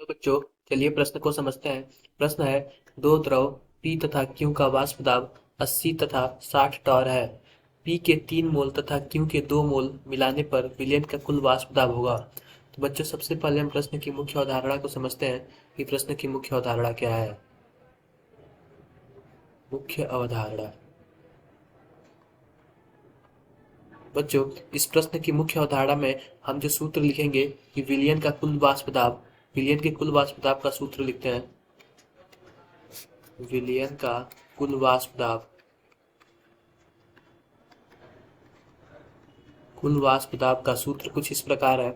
Hello बच्चों, चलिए प्रश्न को समझते हैं। प्रश्न है, दो द्रव P तथा Q का वाष्प दाब 80 तथा 60 टॉर है। P के 3 मोल तथा Q के 2 मोल मिलाने पर विलयन का कुल वाष्प दाब होगा। तो बच्चों, सबसे पहले हम प्रश्न की मुख्य अवधारणा को समझते हैं कि प्रश्न की मुख्य अवधारणा क्या है। मुख्य अवधारणा बच्चों, इस प्रश्न की मुख्य अवधारणा में हम जो सूत्र लिखेंगे कि विलयन का कुल वाष्प दाब, विलयन के कुल वाष्प दाब का सूत्र लिखते हैं। विलयन का कुल वाष्प दाब, कुल वाष्प दाब का सूत्र कुछ इस प्रकार है।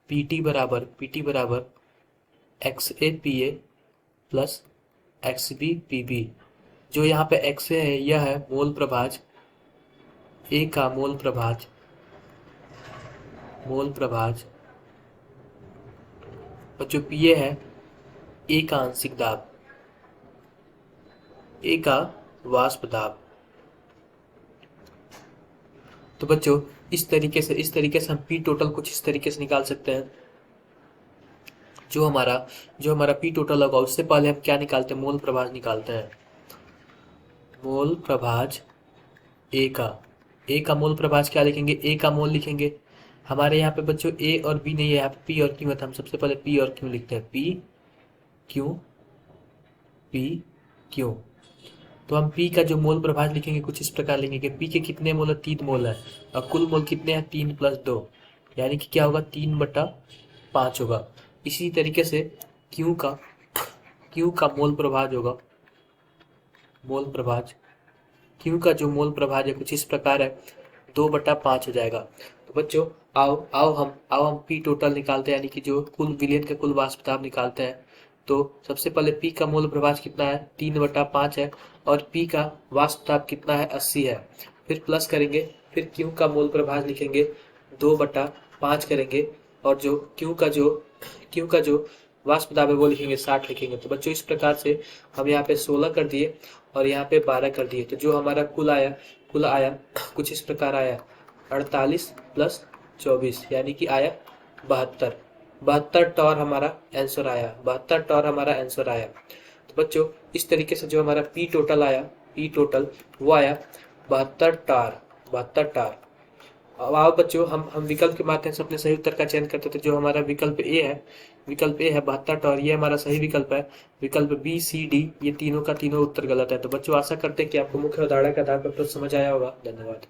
पीटी बराबर X A P A plus X B P B. जो यहाँ पे एक्स ए है यह है मोल प्रभाज, ए का मोल प्रभाज, और जो पी ए है ए का आंशिक दाब, ए का वाष्प दाब। तो बच्चों, इस तरीके से हम पी टोटल कुछ इस तरीके से निकाल सकते हैं। जो हमारा पी टोटल होगा उससे पहले हम क्या निकालते हैं, मोल प्रभाज निकालते हैं। मोल प्रभाज ए का मोल प्रभाज क्या लिखेंगे, ए का मोल लिखेंगे। हमारे यहाँ पे बच्चों ए और बी नहीं है, यहाँ पे पी और क्यू है, तो हम सबसे पहले पी और क्यू लिखते हैं। Q P Q. तो हम पी का जो मोल प्रभाज लिखेंगे कुछ इस प्रकार लिखेंगे कि पी के कितने मोल है, 3 मोल है, और कुल मोल कितने हैं, 3 + 2, यानी कि क्या होगा, 3/5 होगा। इसी तरीके से क्यू का मोल प्रभाज होगा, मोल प्रभाज, क्यू का जो मोल प्रभाज है कुछ इस प्रकार है, 2/5 हो जाएगा। तो बच्चों, आओ हम पी टोटल निकालते हैं, यानी कि जो कुल विलयन का कुल वाष्प दाब निकालते हैं। तो सबसे पहले पी का मोल प्रभाज कितना है, 3/5 है, और पी का वाष्प दाब कितना है, 80 है। फिर प्लस करेंगे, फिर क्यू का मोल प्रभाज लिखेंगे, 2/5 करेंगे, और जो क्यू का जो वाष्प दाब है वो लिखेंगे, 60 लिखेंगे। तो बच्चों, इस प्रकार से हम यहाँ पे 16 कर दिए और यहाँ पे 12 कर दिए। तो जो हमारा कुल आया कुछ इस प्रकार आया, 48 + 24, यानी कि आया 72। 72 टॉर हमारा आंसर आया, 72 टॉर हमारा आंसर आया। तो बच्चों, इस तरीके से जो हमारा पी टोटल वो आया 72 टार, 72 टार। अब आओ बच्चों, हम विकल्प के माध्यम से अपने सही उत्तर का चयन करते थे। जो हमारा विकल्प ए है 72 टॉर, ये हमारा सही विकल्प है। विकल्प बी सी डी ये तीनों का तीनों उत्तर गलत है। तो बच्चों, आशा करते हैं कि आपको मुख्य अवधारणा के आधार पर प्रश्न समझ आया होगा। धन्यवाद।